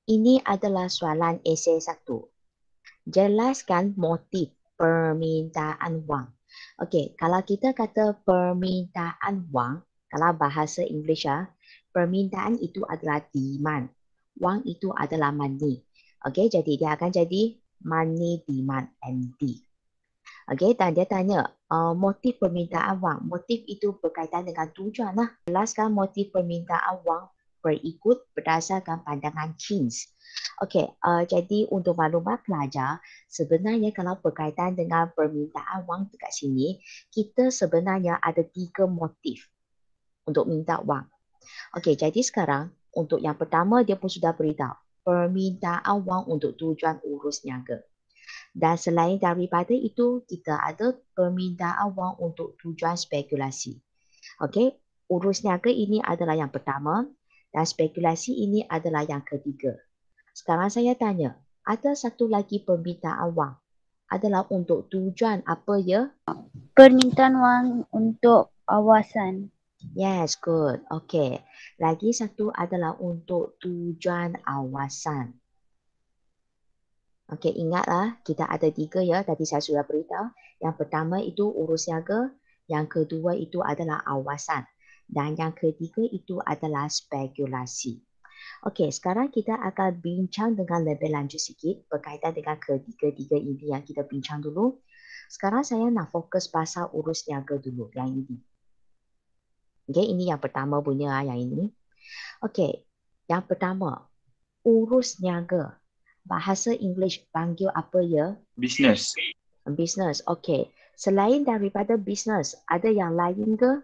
Ini adalah soalan esei 1. Jelaskan motif permintaan wang. Okey, kalau kita kata permintaan wang, kalau bahasa Inggeris permintaan itu adalah demand. Wang itu adalah money. Okey, jadi dia akan jadi money, demand, MD. Okey, dan dia tanya, motif permintaan wang. Motif itu berkaitan dengan tujuan lah. Jelaskan motif permintaan wang berikut berdasarkan pandangan Keynes. Okey, jadi untuk maklumat pelajar, sebenarnya kalau berkaitan dengan permintaan wang dekat sini, kita sebenarnya ada 3 motif untuk minta wang. Okey, jadi sekarang untuk yang pertama dia pun sudah beritahu, permintaan wang untuk tujuan urus niaga. Dan selain daripada itu, kita ada permintaan wang untuk tujuan spekulasi. Okey, urus niaga ini adalah yang pertama dan spekulasi ini adalah yang ketiga. Sekarang saya tanya, ada satu lagi permintaan wang adalah untuk tujuan apa ya? Permintaan wang untuk awasan. Yes, good. Okey. Lagi satu adalah untuk tujuan awasan. Okey, ingatlah kita ada 3 ya, tadi saya sudah beritahu. Yang pertama itu urus niaga, yang kedua itu adalah awasan dan yang ketiga itu adalah spekulasi. Okey, sekarang kita akan bincang dengan lebih lanjut sikit berkaitan dengan ketiga-tiga ini yang kita bincang dulu. Sekarang saya nak fokus pasal urus niaga dulu yang ini. Okey, ini yang pertama punya yang ini. Okey, yang pertama, urus niaga. Bahasa Inggeris panggil apa ya? Business. Business. Okey. Selain daripada business, ada yang lain ke?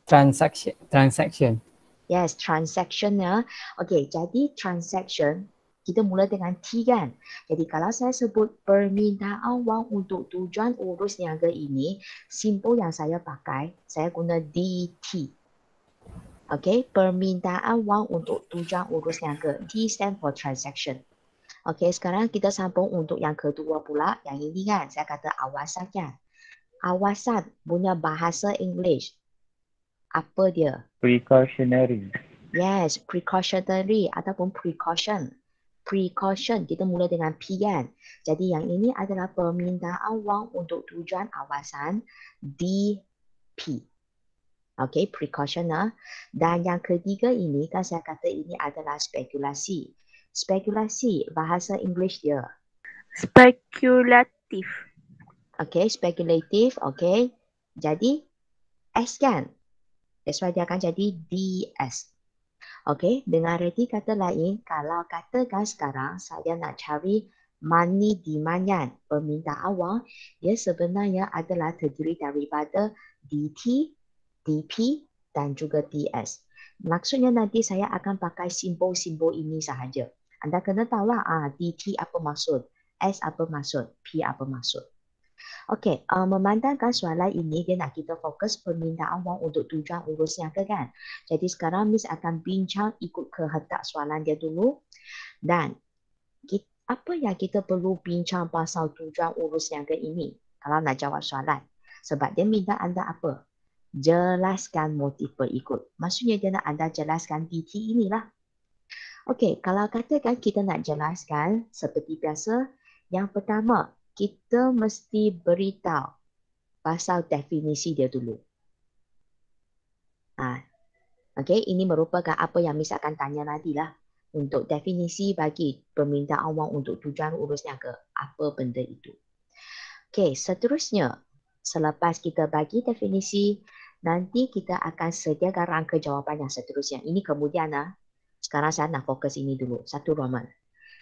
Transaction. Yes, transaction ya. Okey, jadi transaction kita mula dengan T kan. Jadi kalau saya sebut permintaan wang untuk tujuan urus niaga ini, simbol yang saya pakai, saya guna DT. Okey, permintaan wang untuk tujuan urus niaga. T stand for transaction. Okey, sekarang kita sambung untuk yang kedua pula. Yang ini kan, saya kata awasan kan. Awasan punya bahasa English. Apa dia? Precautionary. Yes, precautionary ataupun precaution. Precaution, kita mula dengan P kan. Jadi yang ini adalah permintaan wang untuk tujuan awasan DP. Okey, precaution lah. Dan yang ketiga ini kan saya kata ini adalah spekulasi. Spekulasi, bahasa English dia. Spekulatif. Okey, spekulatif. Okey. Jadi S kan? That's why dia akan jadi DS. Okey, dengan reti kata lain, kalau katakan sekarang saya nak cari money demand kan, permintaan wang, dia sebenarnya adalah terdiri daripada DT, DP dan juga DS. Maksudnya nanti saya akan pakai simbol-simbol ini sahaja. Anda kena tahulah DT apa maksud, S apa maksud, P apa maksud. Okey, memandangkan soalan ini dia nak kita fokus permintaan wang untuk tujuan urus niaga kan. Jadi sekarang Miss akan bincang ikut kehendak soalan dia dulu dan apa yang kita perlu bincang pasal tujuan urus niaga ini kalau nak jawab soalan. Sebab dia minta anda apa? Jelaskan motif berikut. Maksudnya dia nak anda jelaskan DT inilah. Okey, kalau katakan kita nak jelaskan seperti biasa, yang pertama, kita mesti beritahu pasal definisi dia dulu. Okey, ini merupakan apa yang Miss akan tanya nantilah. Untuk definisi bagi permintaan wang untuk tujuan urus niaga. Apa benda itu? Okey, seterusnya, selepas kita bagi definisi, nanti kita akan sediakan rangka jawapan yang seterusnya. Ini kemudian sekarang saya nak fokus ini dulu. Satu Roman.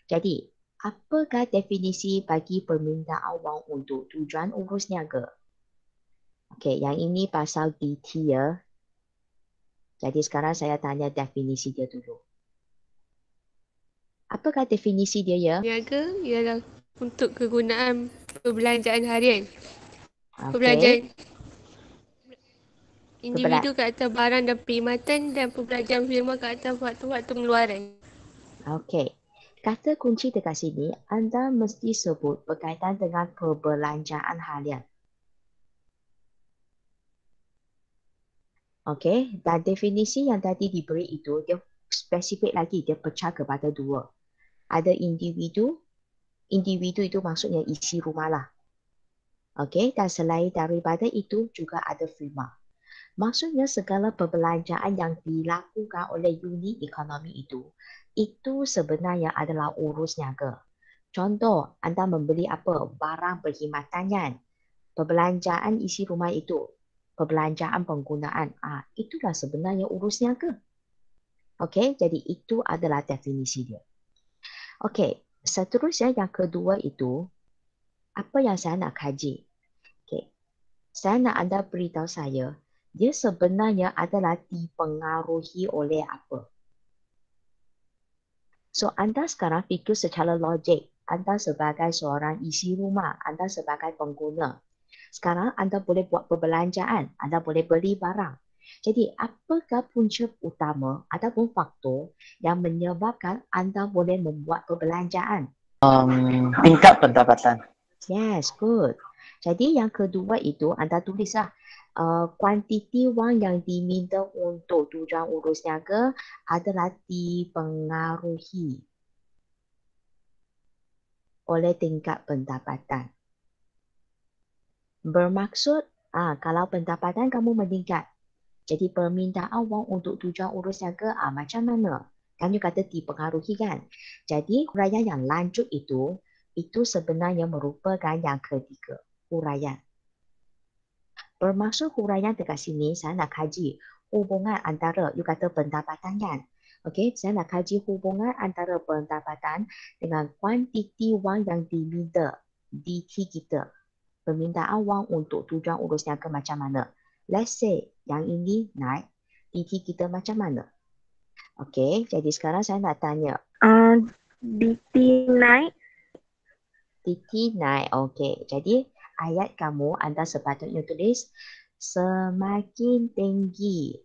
Jadi, apakah definisi bagi permintaan wang untuk tujuan urus niaga? Okey, yang ini pasal DT ya. Jadi sekarang saya tanya definisi dia dulu. Apakah definisi dia ya? Niaga ialah untuk kegunaan perbelanjaan harian. Okey. Individu ke atas barang dan perkhidmatan dan perbelanjaan firma ke atas waktu-waktu pengeluaran. Okey. Kata kunci dekat sini, anda mesti sebut berkaitan dengan perbelanjaan harian. Okey, dan definisi yang tadi diberi itu, dia spesifik lagi, dia pecah kepada 2. ada individu. Individu itu maksudnya isi rumah lah. Okey, dan selain daripada itu juga ada firma. Maksudnya segala perbelanjaan yang dilakukan oleh unit ekonomi itu sebenarnya adalah urus niaga. Contoh, anda membeli apa? Barang perkhidmatan kan? Perbelanjaan isi rumah itu, perbelanjaan penggunaan, itulah sebenarnya urus niaga. Okey, jadi itu adalah definisi dia. Okey, seterusnya yang kedua itu, apa yang saya nak kaji? Okey, saya nak anda beritahu saya, dia sebenarnya adalah dipengaruhi oleh apa? So, anda sekarang fikir secara logik. Anda sebagai seorang isi rumah, anda sebagai pengguna. Sekarang anda boleh buat perbelanjaan, anda boleh beli barang. Jadi, apakah punca utama ataupun faktor yang menyebabkan anda boleh membuat perbelanjaan? Tingkat pendapatan. Yes, good. Jadi yang kedua itu anda tulislah kuantiti wang yang diminta untuk tujuan urus niaga adalah dipengaruhi oleh tingkat pendapatan. Bermaksud, kalau pendapatan kamu meningkat, jadi permintaan wang untuk tujuan urus niaga macam mana? Kami kata dipengaruhi kan? Jadi huraian yang lanjut itu sebenarnya merupakan yang ketiga, huraian. Bermaksud huraian dekat sini, saya nak kaji hubungan antara, you kata pendapatan kan? Okey, saya nak kaji hubungan antara pendapatan dengan kuantiti wang yang diminta, DT kita. Permintaan wang untuk tujuan urus niaga macam mana? Let's say, yang ini naik, DT kita macam mana? Okey, jadi sekarang saya nak tanya. DT naik. DT naik, okey. Jadi, ayat kamu, anda sepatutnya tulis semakin tinggi.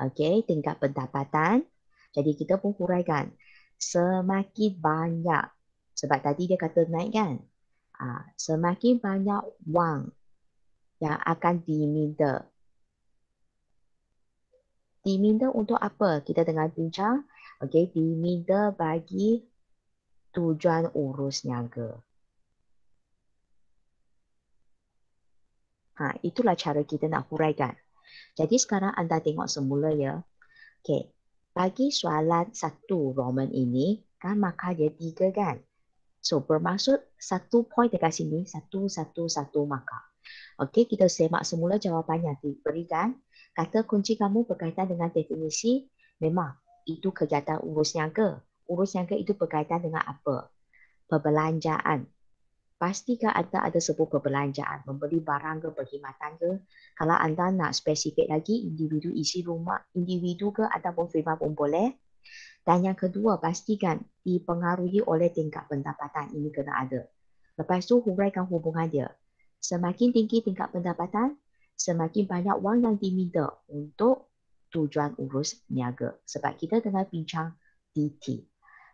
Okey, tingkat pendapatan. Jadi, kita pun huraikan semakin banyak. Sebab tadi dia kata naik kan? Semakin banyak wang yang akan diminta. Diminta untuk apa? Kita tengah bincang. Okey, diminta bagi tujuan urus niaga. Itulah cara kita nak huraikan. Jadi sekarang anda tengok semula ya. Okey, bagi soalan 1 Roman ini, kan markah dia 3 kan? So, bermaksud 1 point dekat sini, 1, 1, 1 markah. Okey, kita semak semula jawapan yang diberikan. Kata kunci kamu berkaitan dengan definisi, memang itu kegiatan urus niaga. Urus niaga itu berkaitan dengan apa? Perbelanjaan. Pastikan anda ada sebuah perbelanjaan, membeli barang ke, perkhidmatan ke. Kalau anda nak spesifik lagi, individu isi rumah, individu ke ataupun firma pun boleh. Dan yang kedua, pastikan dipengaruhi oleh tingkat pendapatan. Ini kena ada. Lepas tu, huraikan hubungan dia. Semakin tinggi tingkat pendapatan, semakin banyak wang yang diminta untuk tujuan urus niaga. Sebab kita tengah bincang DT.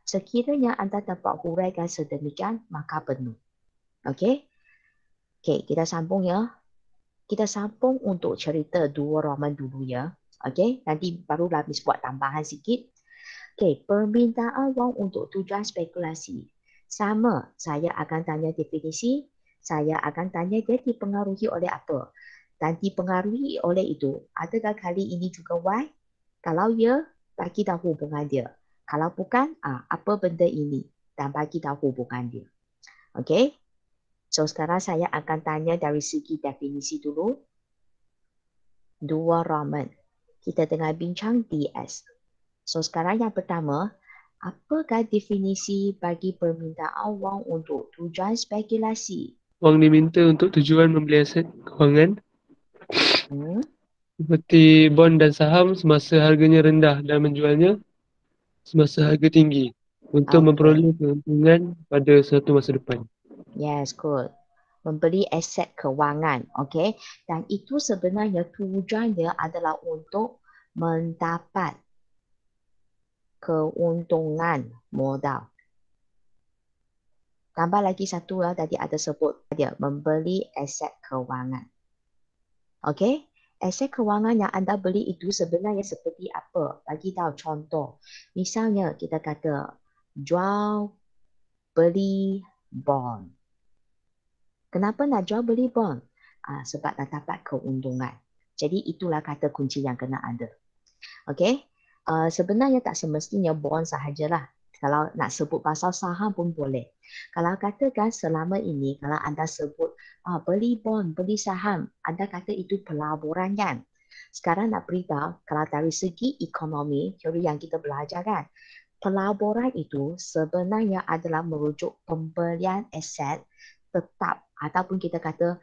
Sekiranya anda dapat huraikan sedemikian, maka penuh. Okey? Okey, kita sambung ya. Kita sambung untuk cerita 2 Roman dulu ya. Okey, nanti baru Lamis buat tambahan sikit. Okey, permintaan wang untuk tujuan spekulasi. Sama, saya akan tanya definisi, saya akan tanya dia dipengaruhi oleh apa. Dan dipengaruhi oleh itu, adakah kali ini juga Y? Kalau ya, bagi tahu hubungan dia. Kalau bukan, apa benda ini? Dan bagi tahu hubungan dia. Okey? So, sekarang saya akan tanya dari segi definisi dulu. 2 Roman. Kita tengah bincang DS. So, sekarang yang pertama, apakah definisi bagi permintaan wang untuk tujuan spekulasi? Wang diminta untuk tujuan membeli aset kewangan seperti bond dan saham semasa harganya rendah dan menjualnya semasa harga tinggi untuk memperoleh keuntungan pada suatu masa depan. Yes, good. Membeli aset kewangan, okey. Dan itu sebenarnya tujuan dia adalah untuk mendapat keuntungan modal. Tambah lagi satu lah, tadi ada sebut dia membeli aset kewangan. Okey, aset kewangan yang anda beli itu sebenarnya seperti apa? Bagi tahu contoh. Misalnya kita kata jual beli bond. Kenapa nak jual beli bond? Sebab nak dapat keuntungan. Jadi itulah kata kunci yang kena ada. Okey. Sebenarnya tak semestinya bond sahajalah. Kalau nak sebut pasal saham pun boleh. Kalau katakan selama ini kalau anda sebut beli bond, beli saham, anda kata itu pelaburan kan? Sekarang nak beritahu kalau dari segi ekonomi, teori yang kita belajar kan, pelaburan itu sebenarnya adalah merujuk pembelian aset tetap ataupun kita kata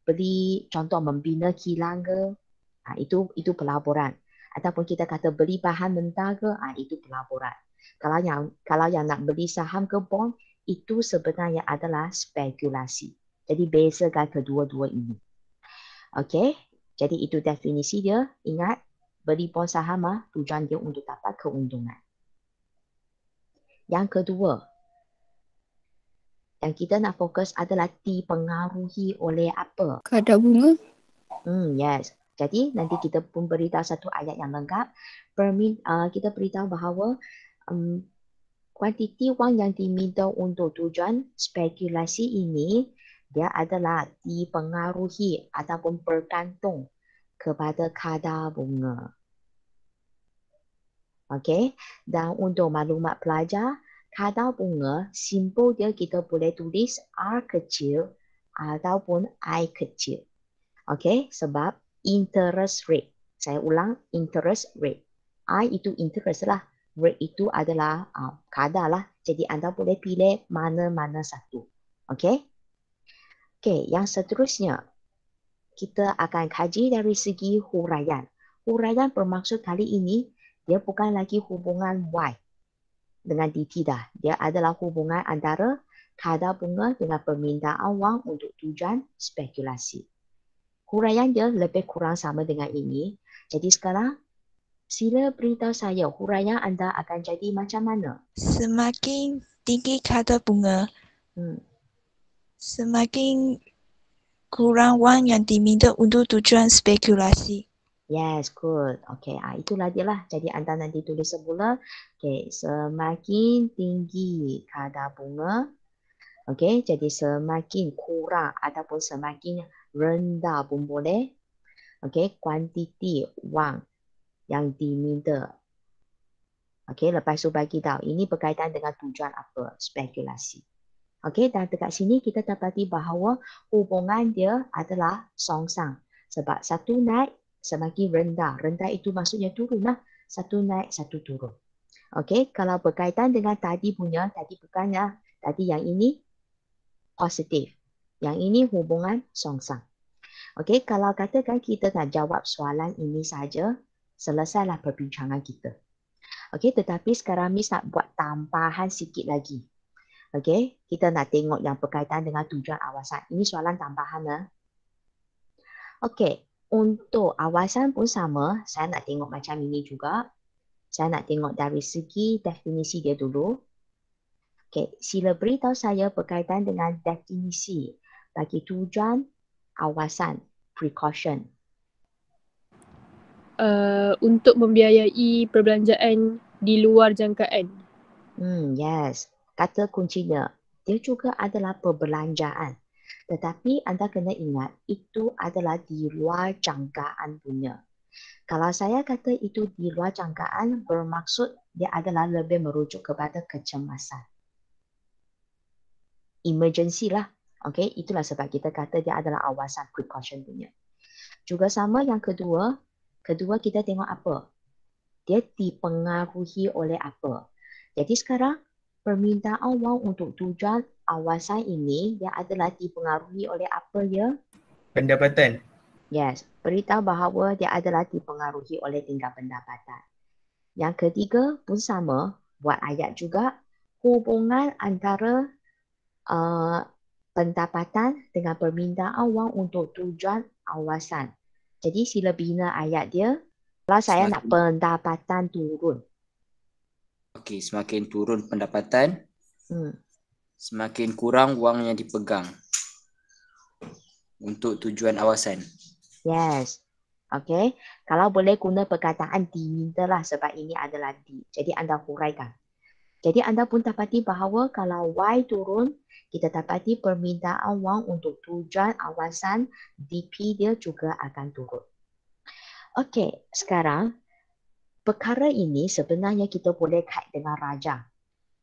beli, contoh membina kilang ke, itu pelaburan. Ataupun kita kata beli bahan mentah ke, itu pelaburan. Kalau yang nak beli saham ke bond, itu sebenarnya adalah spekulasi. Jadi bezakan kedua-dua ini. Okey, jadi itu definisi dia. Ingat, beli bond saham tujuan dia untuk dapat keuntungan. Yang kedua, yang kita nak fokus adalah dipengaruhi oleh apa? Kadar bunga. Yes. Jadi nanti kita pun beritahu satu ayat yang lengkap. Kita beritahu bahawa kuantiti wang yang diminta untuk tujuan spekulasi ini dia adalah dipengaruhi ataupun bergantung kepada kadar bunga. Okey, dan untuk maklumat pelajar, kadar bunga simbol dia kita boleh tulis R kecil ataupun I kecil. Okey, sebab interest rate. Saya ulang, interest rate. I itu interest lah. Rate itu adalah kadar lah. Jadi anda boleh pilih mana-mana satu. Okey? Okey, yang seterusnya. Kita akan kaji dari segi huraian. Huraian bermaksud kali ini, dia bukan lagi hubungan Y dengan DT dah. Dia adalah hubungan antara kadar bunga dengan permintaan wang untuk tujuan spekulasi. Huraian dia lebih kurang sama dengan ini. Jadi sekarang, sila beritahu saya huraian anda akan jadi macam mana? Semakin tinggi kadar bunga, semakin kurang wang yang diminta untuk tujuan spekulasi. Yes, good. Okay, itulah dia lah. Jadi anda nanti tulis semula. Okay, semakin tinggi kadar bunga. Okay, jadi semakin kurang ataupun semakin rendah pun boleh. Okay, kuantiti wang yang diminta. Okay, lepas tu bagi tahu. Ini berkaitan dengan tujuan apa? Spekulasi. Okay, dan dekat sini kita dapati bahawa hubungan dia adalah songsang. Sebab satu naik, semakin rendah. Rendah itu maksudnya turun lah. Satu naik, satu turun. Okey, kalau berkaitan dengan tadi punya, tadi bukannya, tadi yang ini positif. Yang ini hubungan songsang. Okey, kalau katakan kita nak jawab soalan ini saja, selesailah perbincangan kita. Okey, tetapi sekarang Miss nak buat tambahan sikit lagi. Okey, kita nak tengok yang berkaitan dengan tujuan awasan. Ini soalan tambahan. Okey. Untuk awasan pun sama, saya nak tengok macam ini juga. Saya nak tengok dari segi definisi dia dulu. Okey, sila beritahu saya berkaitan dengan definisi bagi tujuan awasan, precaution. Untuk membiayai perbelanjaan di luar jangkaan. Yes, kata kuncinya. Dia juga adalah perbelanjaan. Tetapi anda kena ingat, itu adalah di luar jangkaan punya. Kalau saya kata itu di luar jangkaan, bermaksud dia adalah lebih merujuk kepada kecemasan. Emergency lah. Okay, itulah sebab kita kata dia adalah awasan precaution punya. Juga sama yang kedua kita tengok apa? Dia dipengaruhi oleh apa? Jadi sekarang, permintaan wang untuk tujuan awasan ini dia adalah dipengaruhi oleh apa ya? Pendapatan. Yes, beritahu bahawa dia adalah dipengaruhi oleh tingkat pendapatan. Yang ketiga pun sama, buat ayat juga, hubungan antara pendapatan dengan permintaan wang untuk tujuan awasan. Jadi sila bina ayat dia, kalau saya nak pendapatan turun. Okey, semakin turun pendapatan, semakin kurang wang yang dipegang untuk tujuan awasan. Yes. Okay. Kalau boleh guna perkataan diminta lah sebab ini adalah di. Jadi anda huraikan. Jadi anda pun dapati bahawa kalau Y turun, kita dapati permintaan wang untuk tujuan awasan DP dia juga akan turun. Okey, sekarang perkara ini sebenarnya kita boleh kait dengan raja.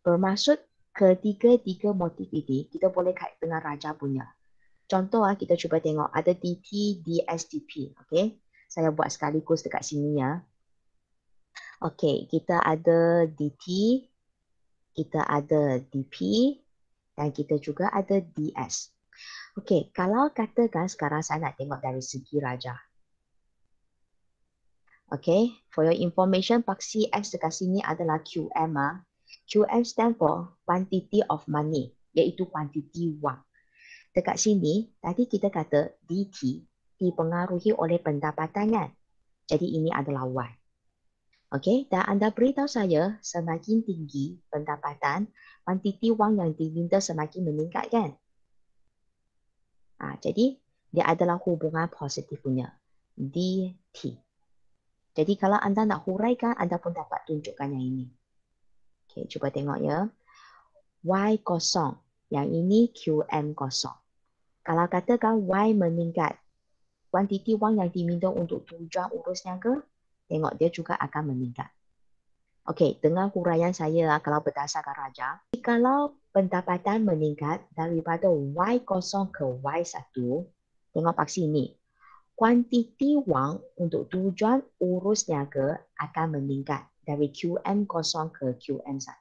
Bermaksud ketiga-tiga motif ini kita boleh kait dengan raja punya. Contoh kita cuba tengok ada DT, DS, DP. Okey, saya buat sekaligus dekat sini ya. Okey, kita ada DT, kita ada DP dan kita juga ada DS. Okey, kalau katakan sekarang saya nak tengok dari segi raja. Okey, for your information, paksi X dekat sini adalah QM. QM stand for quantity of money, iaitu kuantiti wang. Dekat sini, tadi kita kata DT dipengaruhi oleh pendapatan kan? Jadi ini adalah Y. Okey, dan anda beritahu saya semakin tinggi pendapatan, kuantiti wang yang diminta semakin meningkat kan? Jadi dia adalah hubungan positif punya, DT. Jadi kalau anda nak huraikan, anda pun dapat tunjukkan yang ini. Okey, cuba tengok ya. Y kosong, yang ini QM kosong. Kalau katakan Y meningkat, kuantiti wang yang diminta untuk tujuan urus niaga, tengok dia juga akan meningkat. Okey, dengan huraian saya kalau berdasarkan raja, kalau pendapatan meningkat daripada Y kosong ke Y1, tengok paksi ini. Kuantiti wang untuk tujuan urus niaga akan meningkat dari QM kosong ke QM1.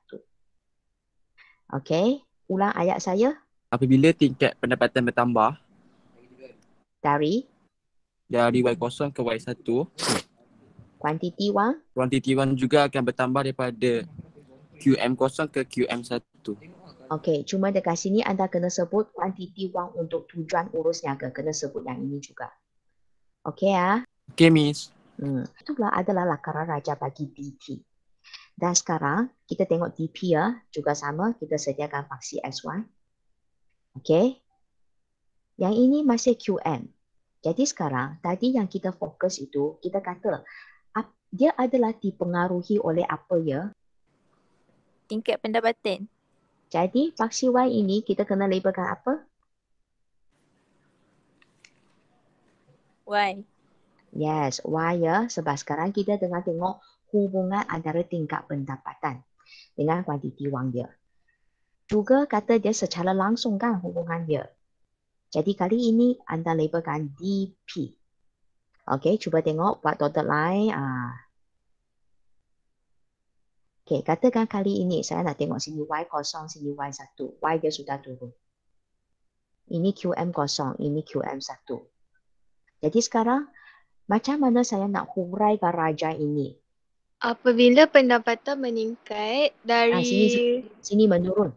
Okey, ulang ayat saya. Apabila tingkat pendapatan bertambah Dari Y0 ke Y1, kuantiti wang kuantiti wang juga akan bertambah daripada QM0 ke QM1. Okey, cuma dekat sini anda kena sebut kuantiti wang untuk tujuan urus niaga. Kena sebut yang ini juga. Okey ya. Okey, Miss. Itulah adalah lakaran raja bagi DT. Dan sekarang kita tengok DP ya. Juga sama, kita sediakan paksi SY. Okey. Yang ini masih QM. Jadi sekarang, tadi yang kita fokus itu, kita kata dia adalah dipengaruhi oleh apa ya? Tingkat pendapatan. Jadi paksi Y ini kita kena labelkan apa? Y. Yes, Y ya. Sebab sekarang kita tengah tengok hubungan antara tingkat pendapatan dengan kuantiti wang dia. Juga kata dia secara langsung kan hubungan dia. Jadi kali ini anda labelkan DP. Okey, cuba tengok buat dotted line. Okey, katakan kali ini saya nak tengok sini Y kosong, sini Y1. Y dia sudah turun. Ini QM kosong, ini QM1. Jadi sekarang macam mana saya nak huraikan raja ini? Apabila pendapatan meningkat dari... Sini menurun.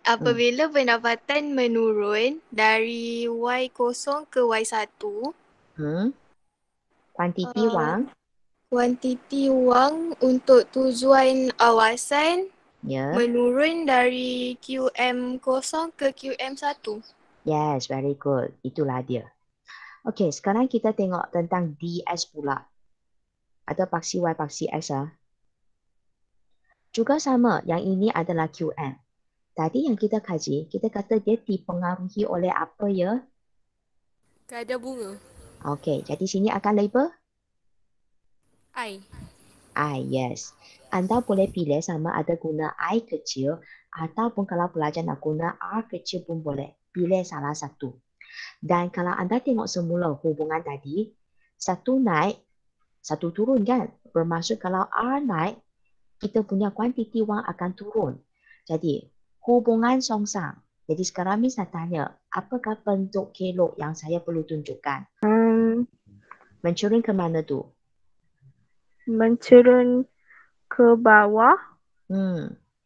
Apabila pendapatan menurun dari Y0 ke Y1, kuantiti wang kuantiti wang untuk tujuan awasan menurun dari QM0 ke QM1. Yes, very good. Itulah dia. Okey, sekarang kita tengok tentang DS pula. Ada paksi Y, paksi X. Juga sama, yang ini adalah QM. Tadi yang kita kaji, kita kata dia dipengaruhi oleh apa ya? Kadar bunga. Okey, jadi sini akan label? I. I, yes. Anda boleh pilih sama ada guna I kecil ataupun kalau pelajar nak guna R kecil pun boleh. Pilih salah satu. Dan kalau anda tengok semula hubungan tadi, satu naik, satu turun kan? Bermaksud kalau R naik, kita punya kuantiti wang akan turun. Jadi, hubungan songsang. Jadi sekarang Miss nak tanya, apakah bentuk kelok yang saya perlu tunjukkan? Mencurun ke mana tu? Mencurun ke bawah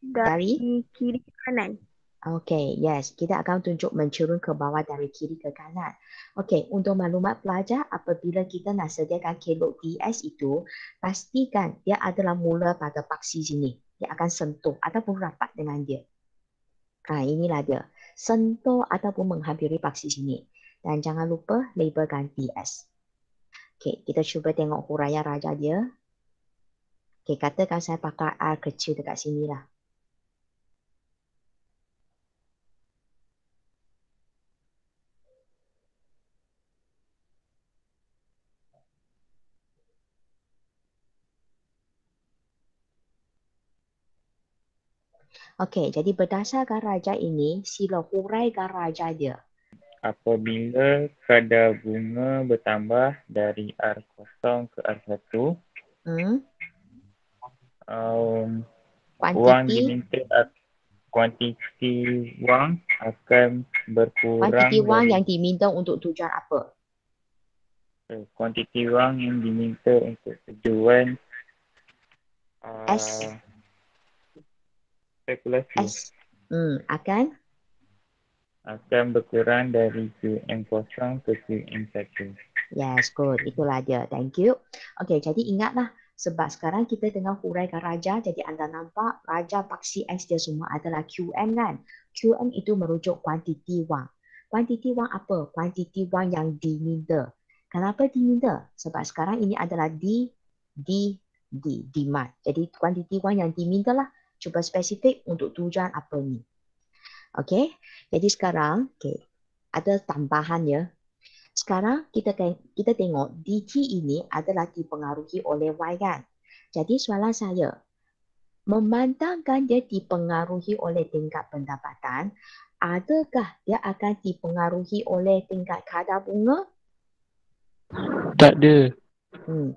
dari kiri ke kanan. Okey, yes. Kita akan tunjuk mencurun ke bawah dari kiri ke kanan. Okey, untuk maklumat pelajar, apabila kita nak sediakan kelok DS itu, pastikan dia adalah mula pada paksi sini. Dia akan sentuh ataupun rapat dengan dia. Inilah dia. Sentuh ataupun menghampiri paksi sini. Dan jangan lupa labelkan DS. Okey, kita cuba tengok huraian raja dia. Okay, katakan saya pakai R kecil dekat sini lah. Okey, jadi berdasarkan raja ini, sila huraikan raja dia. Apabila kadar bunga bertambah dari R0 ke R1, wang diminta, kuantiti wang akan berkurang. Kuantiti wang yang diminta untuk tujuan apa? Kuantiti wang yang diminta untuk tujuan spekulasi akan berkurang dari QM0 ke QM1. Yes, good. Itulah dia. Thank you. Okey, jadi ingatlah sebab sekarang kita tengah huraikan raja, jadi anda nampak raja paksi X dia semua adalah QM kan? QM itu merujuk kuantiti wang. Kuantiti wang apa? Kuantiti wang yang diminta. Kenapa diminta? Sebab sekarang ini adalah demand. Jadi kuantiti wang yang diminta lah. Cuba spesifik untuk tujuan apa ni. Okey, jadi sekarang ada tambahan ya. Sekarang kita tengok DT ini adalah dipengaruhi oleh Y kan. Jadi soalan saya, memandangkan dia dipengaruhi oleh tingkat pendapatan, adakah dia akan dipengaruhi oleh tingkat kadar bunga? Tak ada.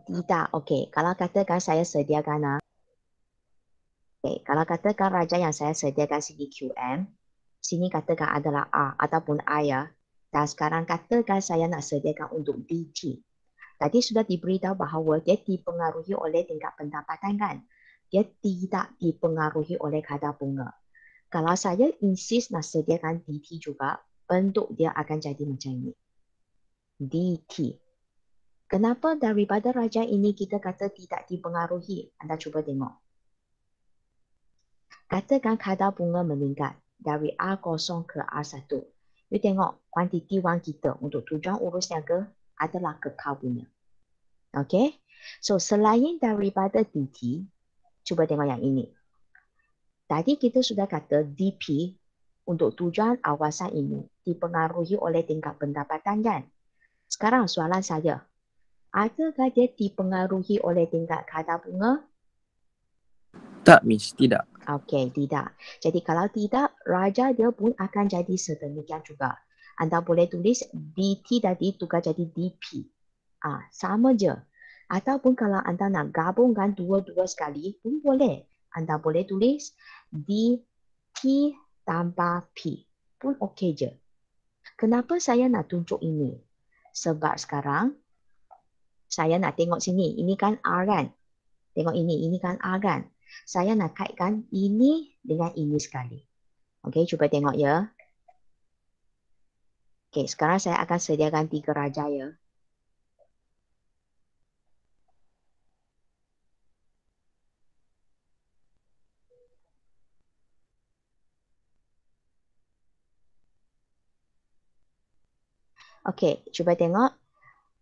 Tidak. Okey, kalau katakan saya sediakan kalau katakan raja yang saya sediakan sini QM, sini katakan adalah R ataupun I ya. Dan sekarang katakan saya nak sediakan untuk DT. Tadi sudah diberitahu bahawa dia dipengaruhi oleh tingkat pendapatan kan. Dia tidak dipengaruhi oleh kadar bunga. Kalau saya insist nak sediakan DT juga, bentuk dia akan jadi macam ini. DT. Kenapa daripada raja ini kita kata tidak dipengaruhi? Anda cuba tengok. Katakan kadar bunga meningkat dari R0 ke R1. You tengok kuantiti wang kita untuk tujuan urus niaga adalah kekal punya. Okay. So selain daripada DT, cuba tengok yang ini. Tadi kita sudah kata DP untuk tujuan awasan ini dipengaruhi oleh tingkat pendapatan kan? Sekarang soalan saya, adakah dia dipengaruhi oleh tingkat kadar bunga? Tak, Miss. Tidak. Okey, tidak. Jadi kalau tidak, raja dia pun akan jadi sedemikian juga. Anda boleh tulis DT tadi tukar jadi DP. Sama je. Ataupun kalau anda nak gabungkan dua-dua sekali pun boleh. Anda boleh tulis DT tambah P. Pun okey je. Kenapa saya nak tunjuk ini? Sebab sekarang saya nak tengok sini. Ini kan R kan? Tengok ini kan R kan? Saya nak kaitkan ini dengan ini sekali. Okey, cuba tengok ya. Okey, sekarang saya akan sediakan 3 raja ya. Okey, cuba tengok.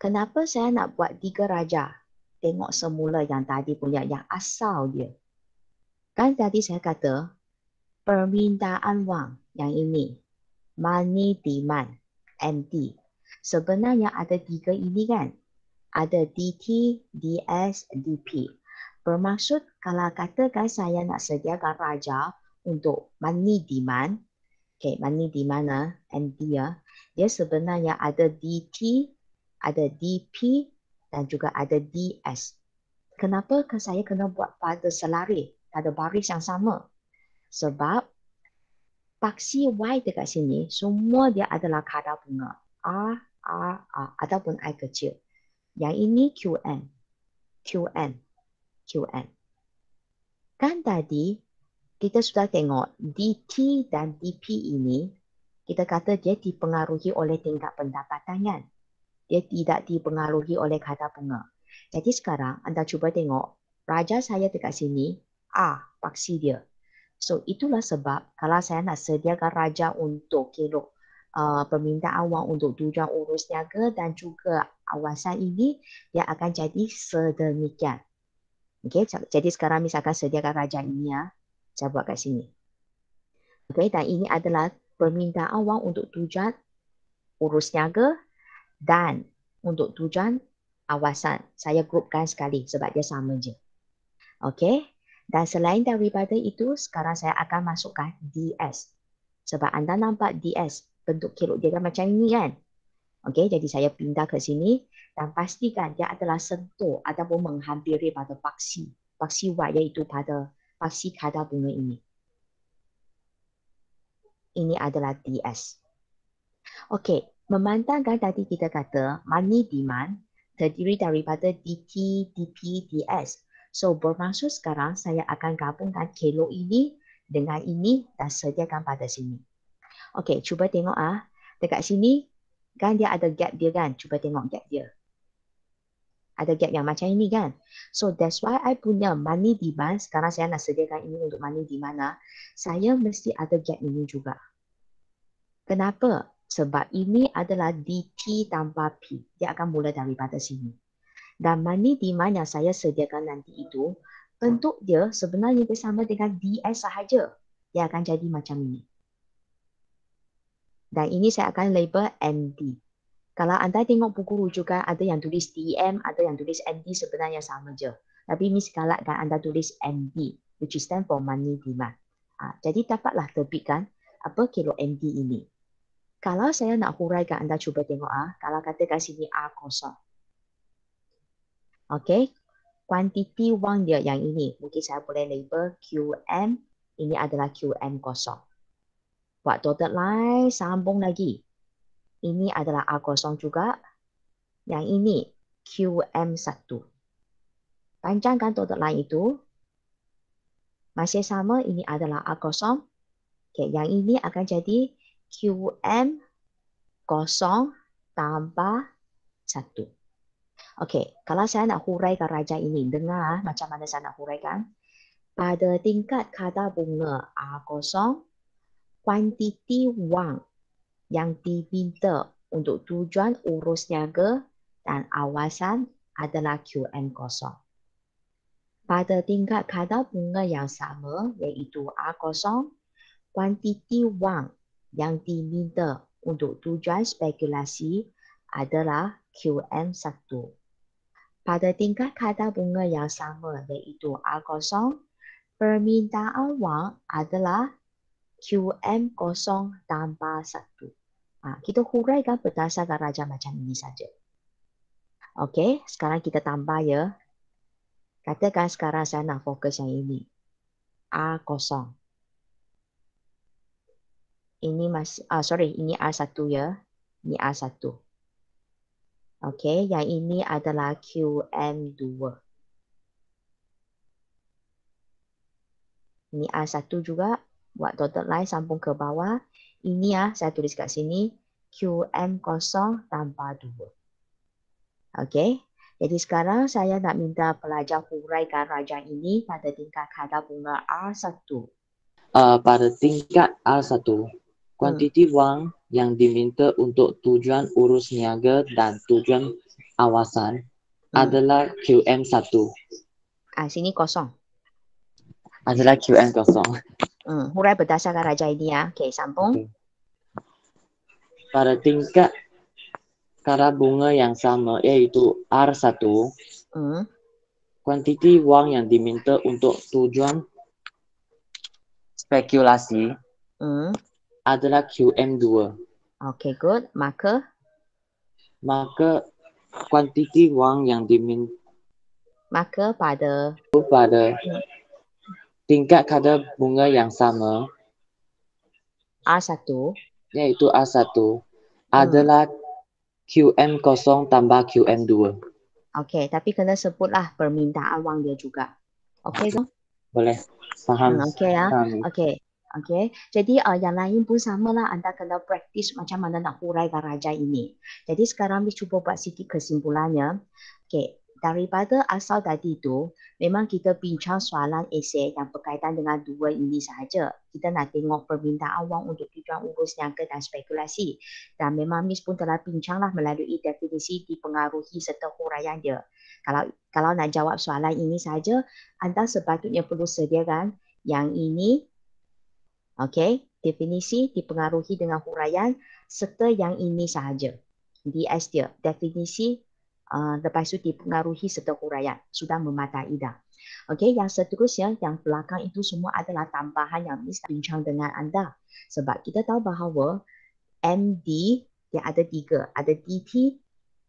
Kenapa saya nak buat 3 raja? Tengok semula yang tadi punya, yang asal dia. Kan tadi saya kata, permintaan wang yang ini, money demand, MD. Sebenarnya ada 3 ini kan? Ada DT, DS, DP. Bermaksud kalau katakan saya nak sediakan raja untuk money demand, money demand MD ya, dia sebenarnya ada DT, ada DP dan juga ada DS. Kenapa saya kena buat pada selari, pada baris yang sama? Sebab paksi Y dekat sini, semua dia adalah kadar bunga. R ataupun I kecil. Yang ini QN. Kan tadi kita sudah tengok DT dan DP ini, kita kata dia dipengaruhi oleh tingkat pendapatan kan? Dia tidak dipengaruhi oleh kadar bunga. Jadi sekarang anda cuba tengok, raja saya dekat sini, paksi dia. So itulah sebab kalau saya nak sediakan raja untuk permintaan wang untuk tujuan urus niaga dan juga awasan ini, dia akan jadi sedemikian. Okey, jadi sekarang misalkan sediakan raja ini ya. Saya buat kat sini. Okey, dan ini adalah permintaan wang untuk tujuan urus niaga dan untuk tujuan awasan. Saya grupkan sekali sebab dia sama je. Okey, dan selain daripada itu, sekarang saya akan masukkan DS. Sebab anda nampak DS, bentuk kelok dia kan macam ini kan. Okey, jadi saya pindah ke sini dan pastikan dia adalah sentuh ataupun menghampiri pada paksi Y, iaitu pada paksi kadar bunga ini. Ini adalah DS. Okey, memandangkan tadi kita kata money demand terdiri daripada DT, DP, DS. So bermaksud sekarang saya akan gabungkan kelok ini dengan ini dan sediakan pada sini. Okey, cuba tengok dekat sini kan dia ada gap dia kan. Cuba tengok gap dia. Ada gap yang macam ini kan. So that's why I punya money demand. Sekarang saya nak sediakan ini untuk money demand. Saya mesti ada gap ini juga. Kenapa? Sebab ini adalah DT tanpa P. Dia akan mula daripada sini. Dan money demand yang saya sediakan nanti itu, bentuk dia sebenarnya bersama dengan DS sahaja. Dia akan jadi macam ini. Dan ini saya akan label MD. Kalau anda tengok buku rujukan, ada yang tulis DM, ada yang tulis MD, sebenarnya sama je. Tapi Miss galakkan anda tulis MD, which is stand for money demand. Jadi dapatlah terbitkan apa kelok MD ini. Kalau saya nak huraikan, anda cuba tengok kalau katakan sini A kosong. Okey, kuantiti wang dia yang ini, mungkin saya boleh label QM, ini adalah QM kosong. Buat dotted line, sambung lagi. Ini adalah A kosong juga. Yang ini QM1. Panjangkan dotted line itu. Masih sama, ini adalah A kosong. Okay, yang ini akan jadi QM kosong tambah 1. Okey, kalau saya nak huraikan raja ini, dengar macam mana saya nak huraikan. Pada tingkat kadar bunga A kosong, kuantiti wang yang diminta untuk tujuan urus niaga dan awasan adalah QM kosong. Pada tingkat kadar bunga yang sama, iaitu A kosong, kuantiti wang yang diminta untuk tujuan spekulasi adalah QM1. Pada tingkat kadar bunga yang sama, iaitu A kosong, permintaan wang adalah QM0 tambah 1. Kita huraikan berdasarkan raja macam ini saja. Okey, sekarang kita tambah ya. Katakan sekarang saya nak fokus yang ini. A kosong. Ini ini A1 ya. Ini A1. Okey, yang ini adalah QM2. Ini A1 juga. Buat dotted line sambung ke bawah. Ini saya tulis kat sini. QM0 tambah 2. Okey. Jadi sekarang saya nak minta pelajar huraikan raja ini pada tingkat kadar bunga A1. Pada tingkat A1, kuantiti wang yang diminta untuk tujuan urus niaga dan tujuan awasan adalah QM1. Sini kosong. Adalah QM0. Hurai berdasarkan raja ini ya. Okey, sambung. Okay. Pada tingkat kadar bunga yang sama, iaitu R1, kuantiti wang yang diminta untuk tujuan spekulasi adalah QM2. Okay, good. Maka kuantiti wang yang diminta pada tingkat kadar bunga yang sama, A1, yaitu A1, adalah QM0 tambah QM2. Okey, tapi kena sebutlah permintaan wang dia juga. Okey ke? Boleh. Faham. Okey ya. Okey. Jadi yang lain pun samalah, anda kena praktis macam mana nak huraikan raja ini. Jadi sekarang kita cuba buat sikit kesimpulannya. Okey, daripada asal tadi tu, memang kita bincang soalan esei yang berkaitan dengan dua ini sahaja. Kita nak tengok permintaan wang untuk tujuan urus nyangka dan spekulasi. Dan memang Miss pun telah bincanglah melalui definisi dipengaruhi serta huraian dia. Kalau nak jawab soalan ini sahaja, anda sepatutnya perlu sediakan yang ini, okey, definisi dipengaruhi dengan huraian serta yang ini sahaja. DS dia, definisi lepas itu dipengaruhi serta huraian. Sudah mematai dah. Okey, yang seterusnya, yang belakang itu semua adalah tambahan yang Miss bincang dengan anda. Sebab kita tahu bahawa MD dia ada 3. Ada DT,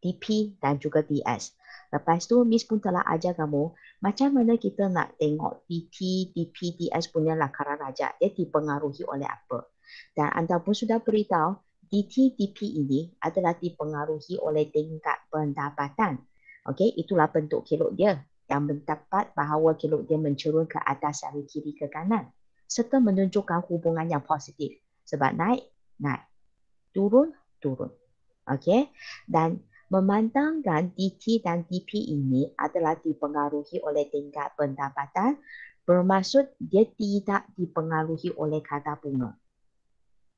DP dan juga DS. Lepas tu Miss pun telah ajar kamu macam mana kita nak tengok DT, DP, DS punya lakaran rajak. Dia dipengaruhi oleh apa. Dan anda pun sudah beritahu DT, DP ini adalah dipengaruhi oleh tingkat pendapatan. Okey, itulah bentuk kelok dia yang mendapat bahawa kelok dia mencerun ke atas dari kiri ke kanan serta menunjukkan hubungan yang positif. Sebab naik, naik. Turun, turun. Okey, dan memandangkan DT dan DP ini adalah dipengaruhi oleh tingkat pendapatan, bermaksud dia tidak dipengaruhi oleh kadar bunga.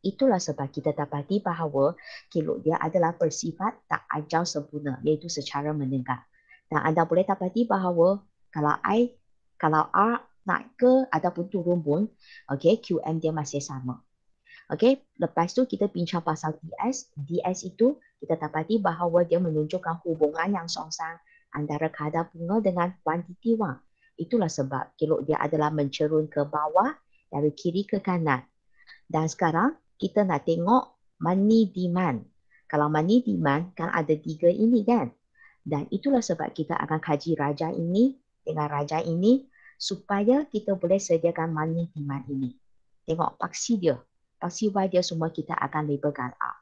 Itulah sebab kita dapati bahawa kelok dia adalah bersifat tak ajal sempurna, iaitu secara meningkat. Dan anda boleh dapati bahawa kalau R naik ke ataupun turun pun, okey, QM dia masih sama. Okey, lepas tu kita bincang pasal DS. DS itu kita dapati bahawa dia menunjukkan hubungan yang songsang antara kadar bunga dengan kuantiti wang. Itulah sebab kelok dia adalah mencerun ke bawah dari kiri ke kanan. Dan sekarang kita nak tengok money demand. Kalau money demand kan ada 3 ini kan. Dan itulah sebab kita akan kaji raja ini dengan raja ini supaya kita boleh sediakan money demand ini. Tengok paksi dia. Paksi Y dia semua kita akan labelkan A.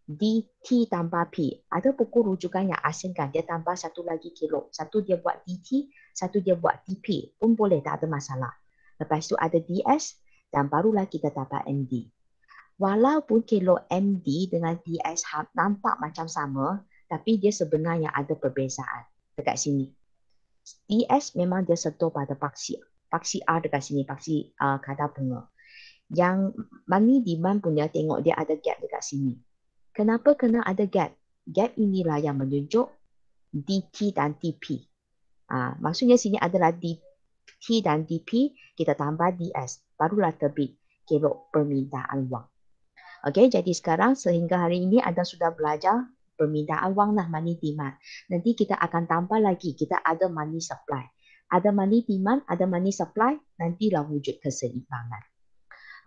DT tambah P. Ada buku rujukan yang asingkan. Dia tambah satu lagi kelok. Satu dia buat DT, satu dia buat DP. Pun boleh, tak ada masalah. Lepas tu ada DS dan barulah kita dapat MD. Walaupun kelok MD dengan DS nampak macam sama, tapi dia sebenarnya ada perbezaan dekat sini. DS memang dia sentuh pada paksi R dekat sini, paksi kadar bunga. Yang money demand punya tengok dia ada gap dekat sini. Kenapa kena ada gap? Gap inilah yang menunjuk DT dan DP. Maksudnya sini adalah DT dan DP, kita tambah DS, barulah terbit kelok permintaan wang. Okey, jadi sekarang sehingga hari ini anda sudah belajar permintaan wang lah, money demand. Nanti kita akan tambah lagi, kita ada money supply. Ada money demand, ada money supply, nantilah wujud keseimbangan.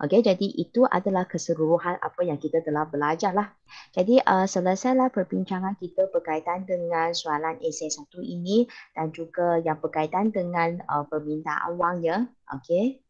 Okey, jadi itu adalah keseluruhan apa yang kita telah belajar lah. Jadi selesailah perbincangan kita berkaitan dengan soalan esei 1 ini dan juga yang berkaitan dengan permintaan wang ya. Okey.